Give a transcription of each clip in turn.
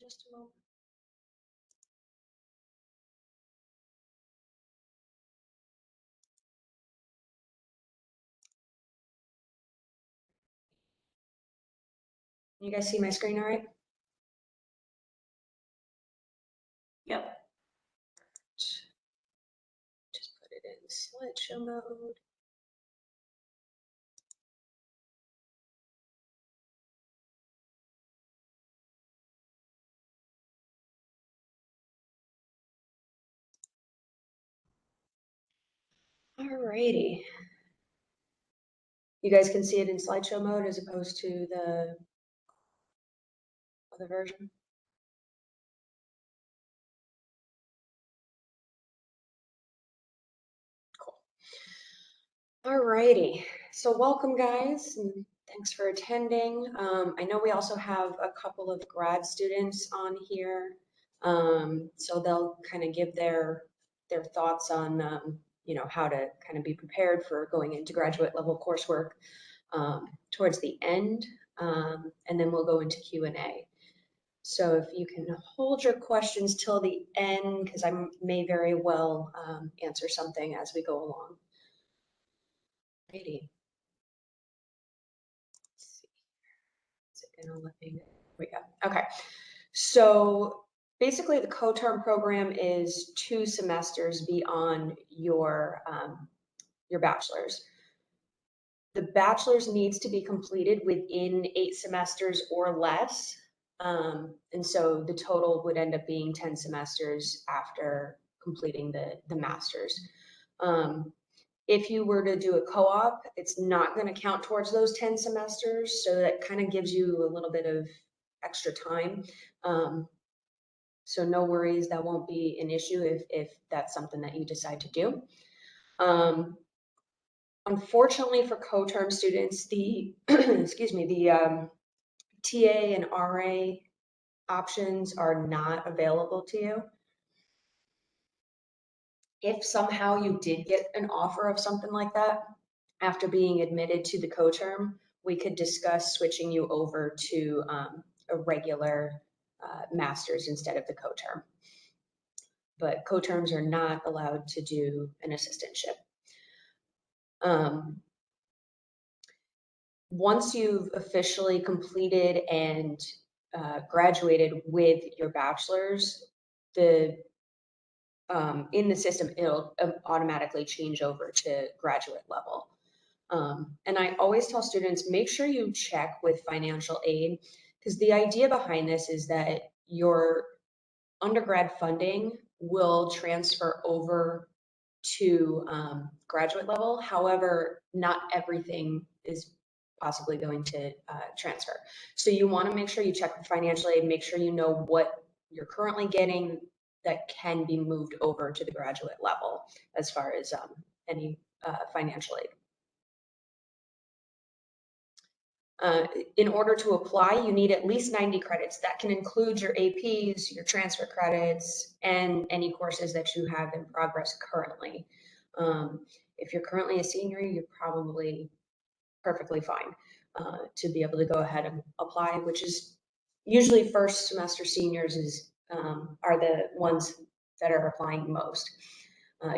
just a moment. You guys see my screen all right? Yep. Just put it in slideshow mode. Alrighty. You guys can see it in slideshow mode as opposed to the other version? Cool. Alrighty. So welcome, guys, and thanks for attending. I know we also have a couple of grad students on here, so they'll kind of give their thoughts on how to kind of be prepared for going into graduate level coursework towards the end, and then we'll go into Q&A. So if you can hold your questions till the end, because I may very well answer something as we go along. Alrighty. Let's see. Is it gonna let me? We go. Okay. So basically, the co-term program is 2 semesters beyond your bachelor's. The bachelor's needs to be completed within 8 semesters or less. And so the total would end up being 10 semesters after completing the master's. If you were to do a co-op, it's not going to count towards those 10 semesters. So that kind of gives you a little bit of extra time. So no worries, that won't be an issue if that's something that you decide to do. Unfortunately for co-term students, the excuse me, the TA and RA options are not available to you. If somehow you did get an offer of something like that after being admitted to the co-term, we could discuss switching you over to a regular master's instead of the co-term. But co-terms are not allowed to do an assistantship. Once you've officially completed and graduated with your bachelor's, in the system, it'll automatically change over to graduate level. And I always tell students, make sure you check with financial aid, because the idea behind this is that your undergrad funding will transfer over to graduate level. However, not everything is possibly going to transfer. So you want to make sure you check with financial aid, make sure you know what you're currently getting that can be moved over to the graduate level as far as any financial aid. In order to apply, you need at least 90 credits. That can include your APs, your transfer credits, and any courses that you have in progress currently. If you're currently a senior, you're probably perfectly fine to be able to go ahead and apply, which is usually first semester seniors are the ones that are applying most.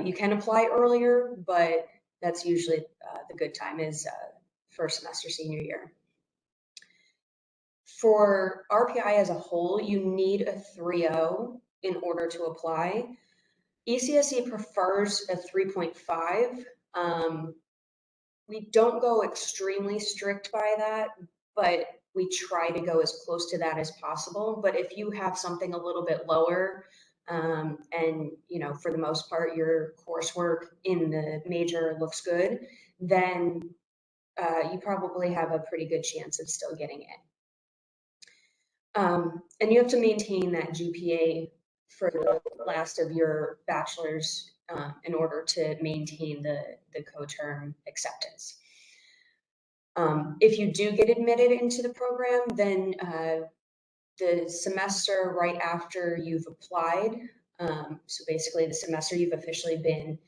You can apply earlier, but that's usually the good time is first semester senior year. For RPI as a whole, you need a 3.0 in order to apply. ECSE prefers a 3.5. We don't go extremely strict by that, but we try to go as close to that as possible. But if you have something a little bit lower, and for the most part your coursework in the major looks good, then you probably have a pretty good chance of still getting it. And you have to maintain that GPA for the last of your bachelor's in order to maintain the co-term acceptance. If you do get admitted into the program, then the semester right after you've applied, so basically the semester you've officially been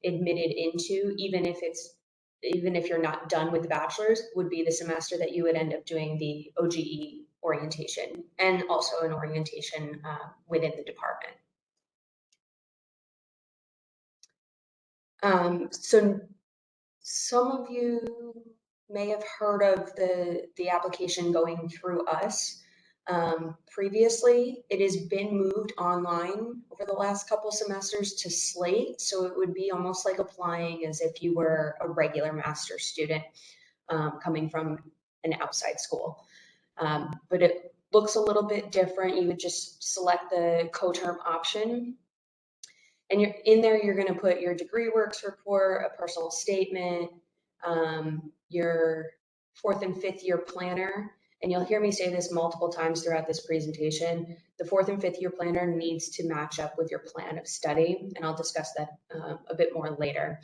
admitted into, even if you're not done with the bachelor's, would be the semester that you would end up doing the OGE orientation, and also an orientation within the department. So some of you may have heard of the application going through us. Previously, it has been moved online over the last couple semesters to Slate, so it would be almost like applying as if you were a regular master's student coming from an outside school. But it looks a little bit different. You would just select the coterm option, and you're in there, you're going to put your degree works report, a personal statement, your 4th and 5th year planner. And you'll hear me say this multiple times throughout this presentation. The 4th and 5th year planner needs to match up with your plan of study, and I'll discuss that a bit more later.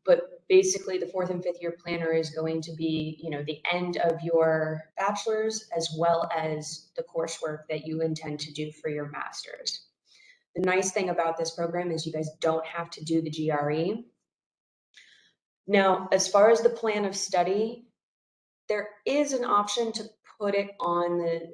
But basically, the 4th and 5th year planner is going to be, the end of your bachelor's as well as the coursework that you intend to do for your master's. The nice thing about this program is you guys don't have to do the GRE. Now, as far as the plan of study, there is an option to put it on the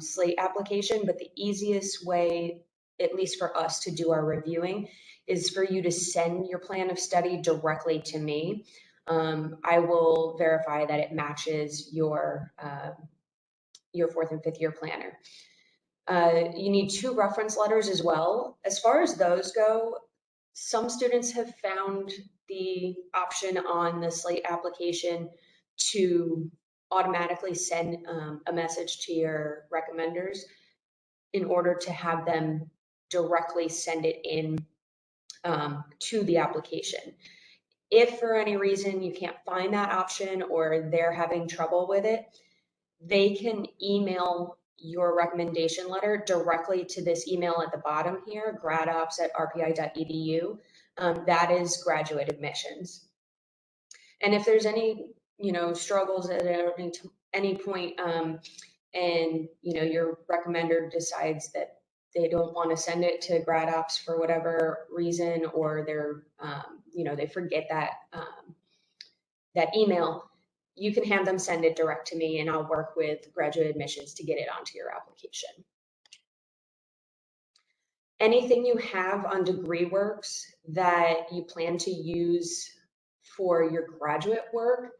Slate application, but the easiest way, at least for us to do our reviewing, is for you to send your plan of study directly to me. I will verify that it matches your 4th and 5th year planner. You need 2 reference letters as well. As far as those go, some students have found the option on the Slate application to automatically send a message to your recommenders in order to have them directly send it in to the application. If for any reason you can't find that option or they're having trouble with it, they can email your recommendation letter directly to this email at the bottom here, gradops@rpi.edu. That is graduate admissions. And if there's any, struggles at any point, and your recommender decides that they don't want to send it to GradOps for whatever reason, or they're, they forget that email, you can have them send it direct to me, and I'll work with graduate admissions to get it onto your application. Anything you have on DegreeWorks that you plan to use for your graduate work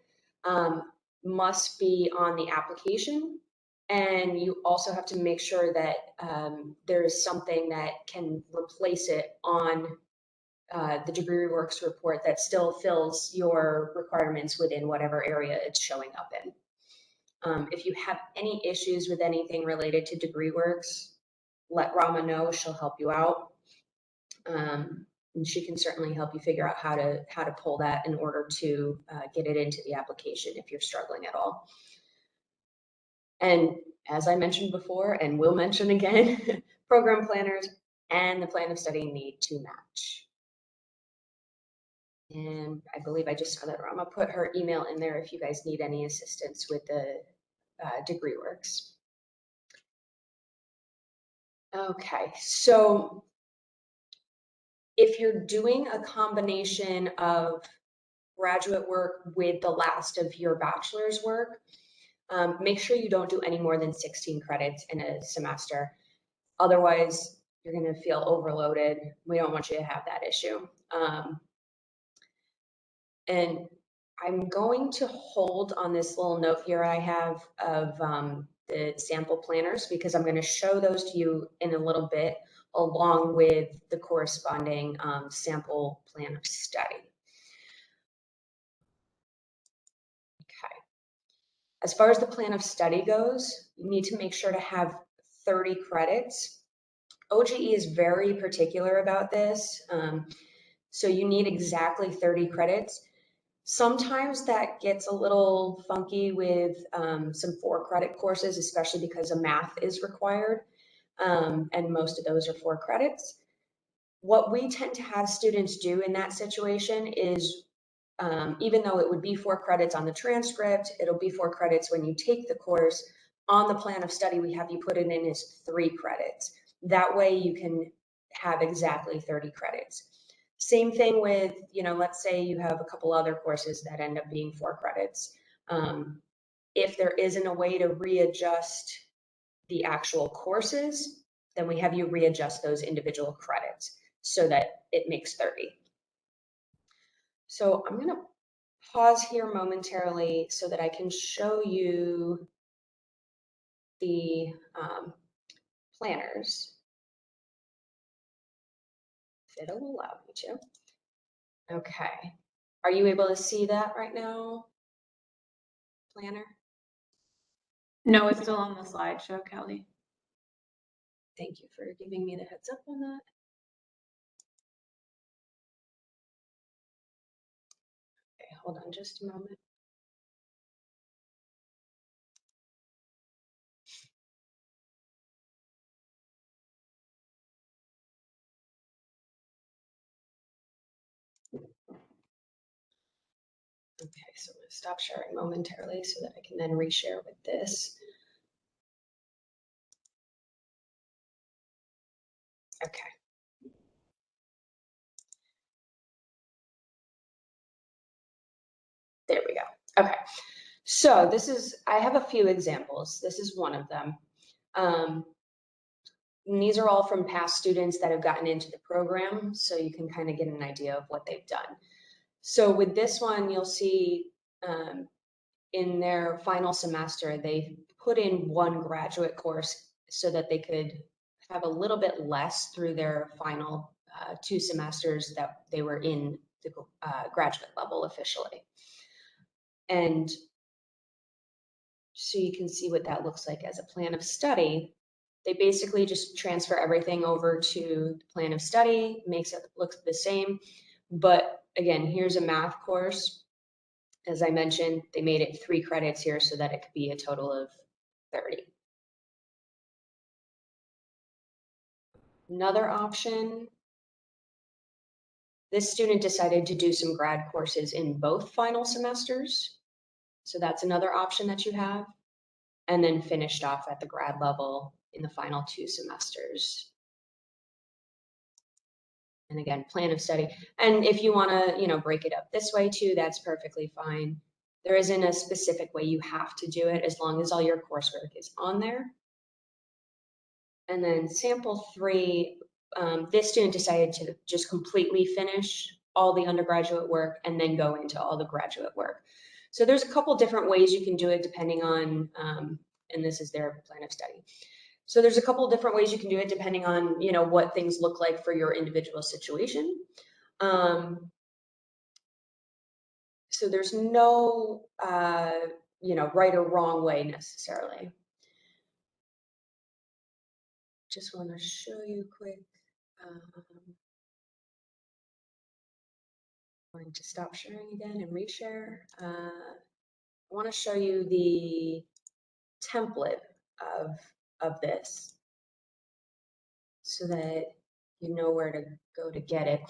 must be on the application. And you also have to make sure that there is something that can replace it on the DegreeWorks report that still fills your requirements within whatever area it's showing up in. If you have any issues with anything related to DegreeWorks, let Rama know. She'll help you out. And she can certainly help you figure out how to pull that in order to get it into the application if you're struggling at all. And as I mentioned before, and will mention again, program planners and the plan of study need to match. And I believe I just saw that Rama put her email in there if you guys need any assistance with the DegreeWorks. Okay, so if you're doing a combination of graduate work with the last of your bachelor's work, make sure you don't do any more than 16 credits in a semester. Otherwise, you're going to feel overloaded. We don't want you to have that issue. And I'm going to hold on this little note here I have of the sample planners, because I'm going to show those to you in a little bit, along with the corresponding sample plan of study. Okay. As far as the plan of study goes, you need to make sure to have 30 credits. OGE is very particular about this. So you need exactly 30 credits. Sometimes that gets a little funky with some 4-credit courses, especially because a math is required, and most of those are 4 credits. What we tend to have students do in that situation is, even though it would be 4 credits on the transcript, it'll be 4 credits when you take the course. On the plan of study, we have you put it in as 3 credits. That way you can have exactly 30 credits. Same thing with, let's say you have a couple other courses that end up being 4 credits. if there isn't a way to readjust the actual courses, then we have you readjust those individual credits so that it makes 30. So I'm going to pause here momentarily so that I can show you the planners, if it'll allow me to. Okay. Are you able to see that right now, planner? No, it's still on the slideshow, Kelly. Thank you for giving me the heads up on that. Okay, hold on just a moment. Okay, so I'm going to stop sharing momentarily so that I can then reshare with this. Okay. There we go. Okay. So I have a few examples. This is one of them. And these are all from past students that have gotten into the program, so you can kind of get an idea of what they've done. So with this one, you'll see in their final semester, they put in one graduate course so that they could have a little bit less through their final 2 semesters that they were in the graduate level officially. And so you can see what that looks like as a plan of study. They basically just transfer everything over to the plan of study, makes it look the same. But again, here's a math course. As I mentioned, they made it 3 credits here so that it could be a total of 30. Another option, this student decided to do some grad courses in both final semesters. So that's another option that you have. And then finished off at the grad level in the final 2 semesters. And again, plan of study. And if you want to, break it up this way too, that's perfectly fine. There isn't a specific way you have to do it as long as all your coursework is on there. And then sample 3, this student decided to just completely finish all the undergraduate work and then go into all the graduate work. So there's a couple different ways you can do it depending on, and this is their plan of study. So there's a couple different ways you can do it depending on, what things look like for your individual situation. So there's no, right or wrong way necessarily. Just want to show you quick. Going to stop sharing again and reshare. I want to show you the template of this so that you know where to go to get it.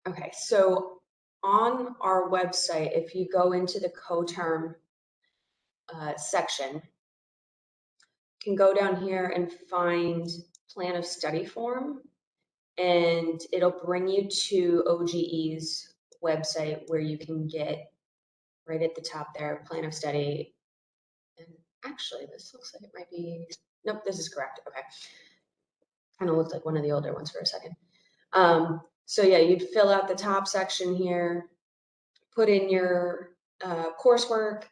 Okay, so on our website, if you go into the coterm section, you can go down here and find plan of study form, and it'll bring you to OGE's website where you can get right at the top there, plan of study. And actually, this looks like it might be, nope, this is correct. Okay. Kind of looked like one of the older ones for a second. So yeah, you'd fill out the top section here, put in your coursework,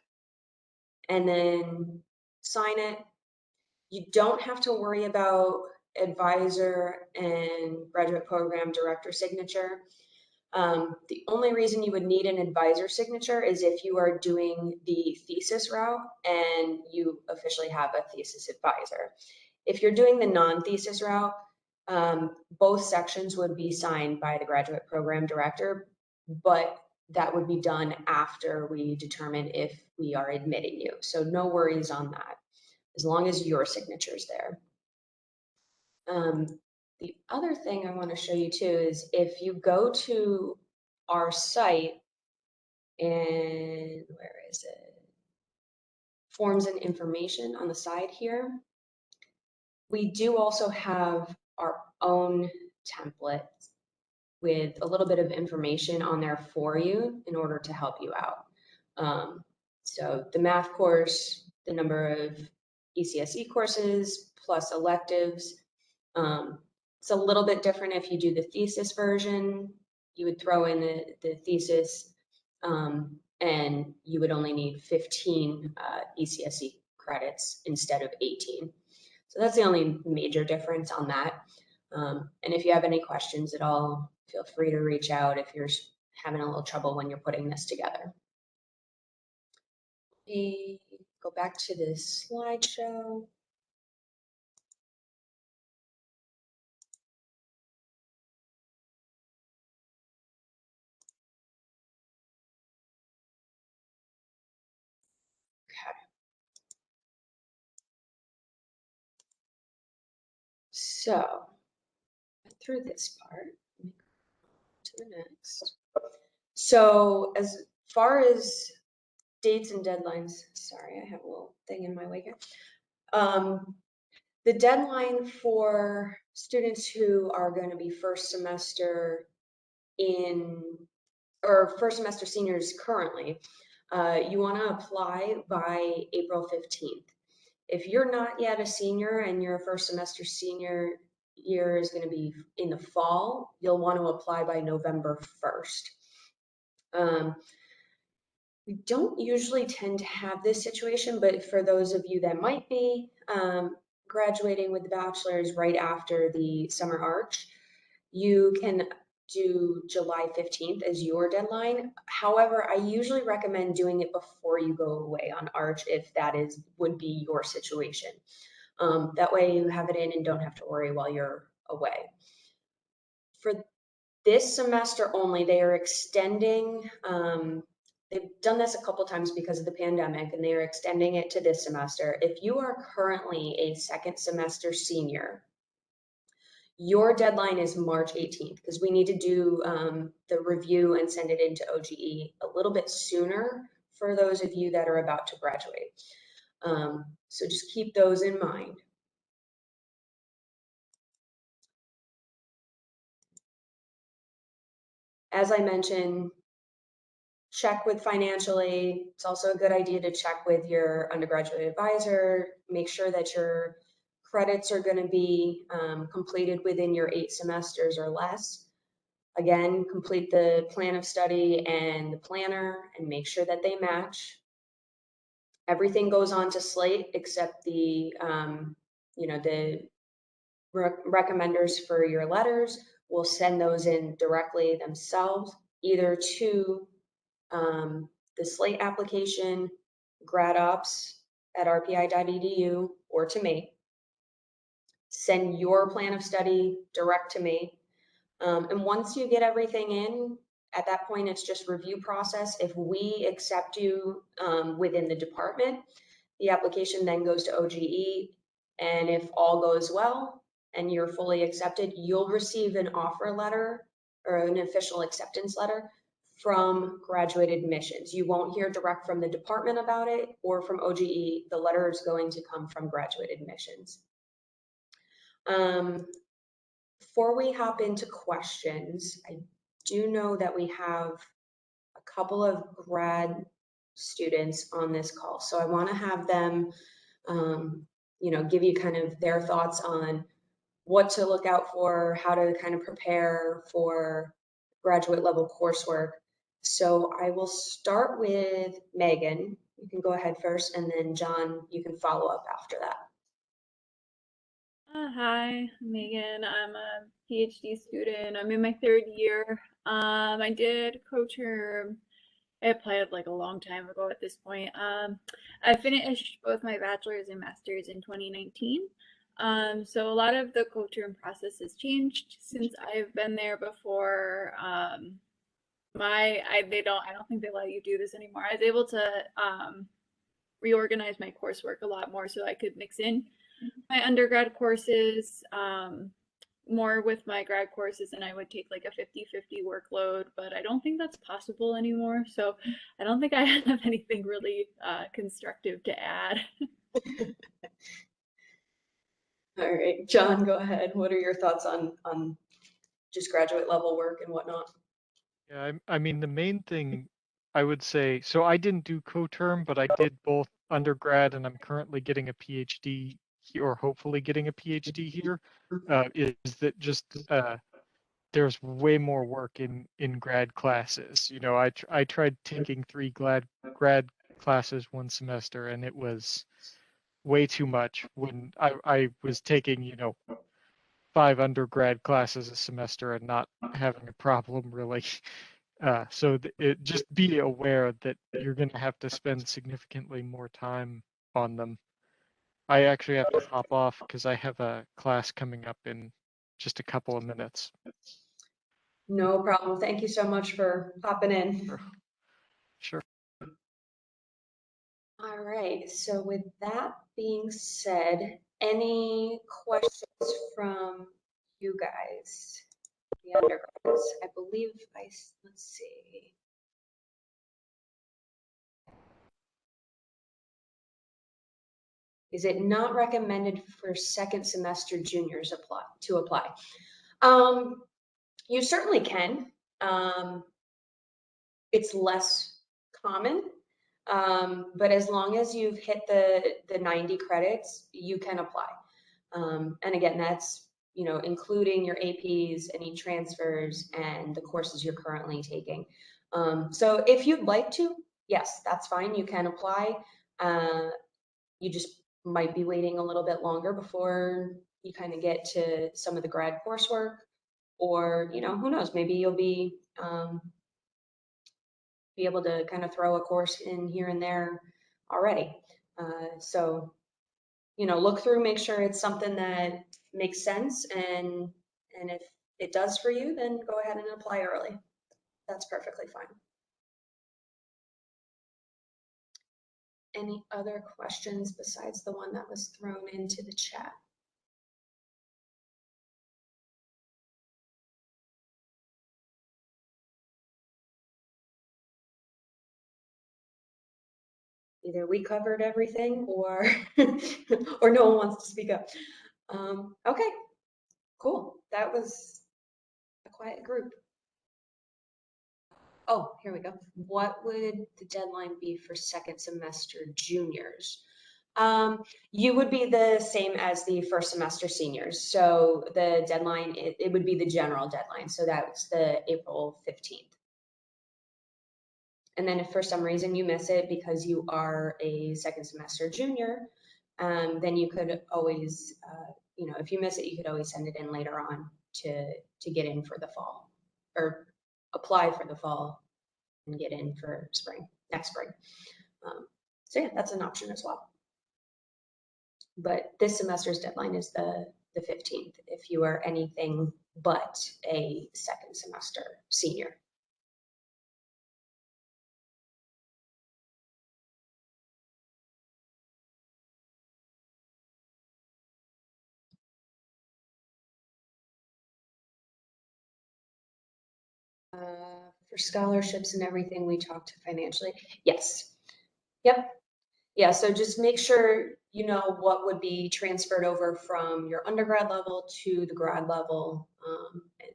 and then sign it. You don't have to worry about advisor and graduate program director signature. The only reason you would need an advisor signature is if you are doing the thesis route and you officially have a thesis advisor. If you're doing the non-thesis route, both sections would be signed by the graduate program director, but that would be done after we determine if we are admitting you. So no worries on that, as long as your signature is there. The other thing I want to show you too is if you go to our site, and where is it? Forms and information on the side here. We do also have our own template with a little bit of information on there for you in order to help you out. So the math course, the number of ECSE courses plus electives. It's a little bit different if you do the thesis version. You would throw in the thesis, and you would only need 15 ECSE credits instead of 18. So that's the only major difference on that. And if you have any questions at all, feel free to reach out if you're having a little trouble when you're putting this together. We go back to the slideshow. Okay. So through this part, to the next. So as far as dates and deadlines, sorry, I have a little thing in my way here. The deadline for students who are going to be first semester seniors currently, you want to apply by April 15th. If you're not yet a senior and your first semester senior year is going to be in the fall, you'll want to apply by November 1st. We don't usually tend to have this situation, but for those of you that might be graduating with the bachelor's right after the summer arch, you can do July 15th as your deadline. However, I usually recommend doing it before you go away on arch if that would be your situation. That way you have it in and don't have to worry while you're away. For this semester only, they are extending, they've done this a couple times because of the pandemic, and they are extending it to this semester. If you are currently a second semester senior, your deadline is March 18th because we need to do the review and send it into OGE a little bit sooner for those of you that are about to graduate. So just keep those in mind. As I mentioned, check with financial aid. It's also a good idea to check with your undergraduate advisor. Make sure that your credits are going to be completed within your 8 semesters or less. Again, complete the plan of study and the planner and make sure that they match. Everything goes on to Slate except the, the recommenders for your letters. We'll send those in directly themselves, either to the Slate application, gradops@rpi.edu, or to me. Send your plan of study direct to me. And once you get everything in, at that point, it's just review process. If we accept you within the department, the application then goes to OGE. And if all goes well and you're fully accepted, you'll receive an offer letter or an official acceptance letter from graduate admissions. You won't hear direct from the department about it or from OGE. The letter is going to come from graduate admissions. Before we hop into questions, I do know that we have a couple of grad students on this call. So I want to have them, give you kind of their thoughts on what to look out for, how to kind of prepare for graduate level coursework. So I will start with Megan. You can go ahead first, and then John, you can follow up after that. Hi, I'm Megan. I'm a PhD student. I'm in my 3rd year. I did co-term. I applied like a long time ago at this point. I finished both my bachelor's and master's in 2019. So a lot of the co-term process has changed since I've been there before. I don't think they let you do this anymore. I was able to reorganize my coursework a lot more so I could mix in my undergrad courses more with my grad courses, and I would take like a 50-50 workload, but I don't think that's possible anymore. So I don't think I have anything really constructive to add. All right, John, go ahead. What are your thoughts on just graduate level work and whatnot. Yeah, I mean, the main thing I would say, so I didn't do co-term, but I did both undergrad and I'm currently getting a PhD here, or hopefully getting a PhD here, is that just there's way more work in grad classes. You know, I tried taking 3 grad classes one semester and it was way too much when I was taking, you know, 5 undergrad classes a semester and not having a problem really. So just be aware that you're going to have to spend significantly more time on them. I actually have to hop off because I have a class coming up in just a couple of minutes. No problem. Thank you so much for hopping in. Sure. All right, so with that being said, any questions from you guys, the undergrads? I believe let's see. Is it not recommended for second semester juniors to apply? You certainly can. It's less common, but as long as you've hit the 90 credits, you can apply. And again, that's, you know, including your APs, any transfers, and the courses you're currently taking. So if you'd like to, yes, that's fine. You can apply. You just might be waiting a little bit longer before you kind of get to some of the grad coursework, or, you know, who knows, maybe you'll be able to kind of throw a course in here and there already. So, you know, look through, make sure it's something that makes sense, and if it does for you, then go ahead and apply early. That's perfectly fine. Any other questions besides the one that was thrown into the chat? Either we covered everything, or or no one wants to speak up. Okay, cool. That was a quiet group. Oh, here we go. What would the deadline be for second semester juniors? You would be the same as the first semester seniors. So the deadline, it would be the general deadline. So that's the April 15th. And then if for some reason you miss it because you are a second semester junior, then you could always, you know, if you miss it, you could always send it in later on to get in for the fall, or apply for the fall and get in for spring, next spring. So yeah, that's an option as well. But this semester's deadline is the 15th if you are anything but a second semester senior. For scholarships and everything, we talked to financially. Yes. Yep. Yeah. So just make sure you know what would be transferred over from your undergrad level to the grad level. And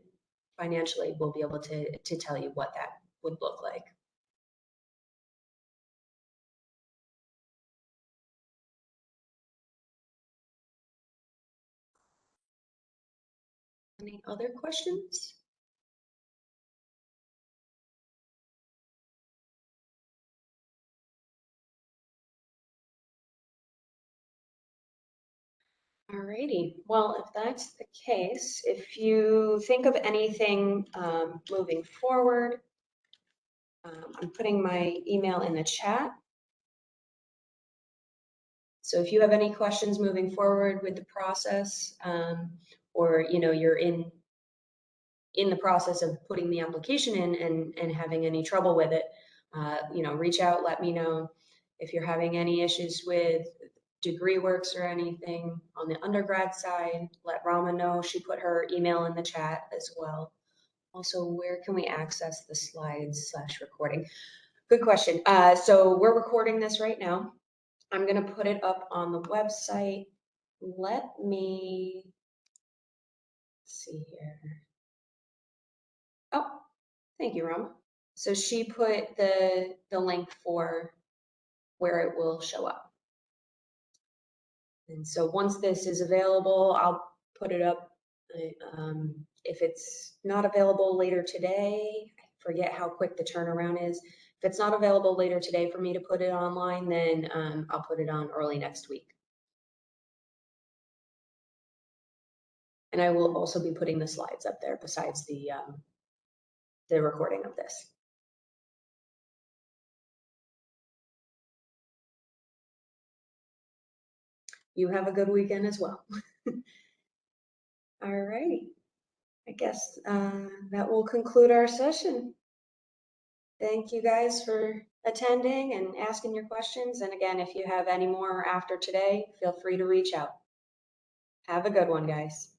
financially, we'll be able to tell you what that would look like. Any other questions? Alrighty, well, if that's the case, if you think of anything moving forward, I'm putting my email in the chat. So if you have any questions moving forward with the process, or you know you're in the process of putting the application in and having any trouble with it, you know, reach out, let me know. If you're having any issues with degree works or anything on the undergrad side, let Rama know. She put her email in the chat as well. Also, where can we access the slides/recording? Good question. So we're recording this right now. I'm going to put it up on the website. Let me see here. Thank you, Roma. So she put the link for where it will show up. And so once this is available, I'll put it up. If it's not available later today, I forget how quick the turnaround is. If it's not available later today for me to put it online, then I'll put it on early next week. And I will also be putting the slides up there besides the recording of this. You have a good weekend as well. All righty. I guess that will conclude our session. Thank you guys for attending and asking your questions. And again, if you have any more after today, feel free to reach out. Have a good one, guys.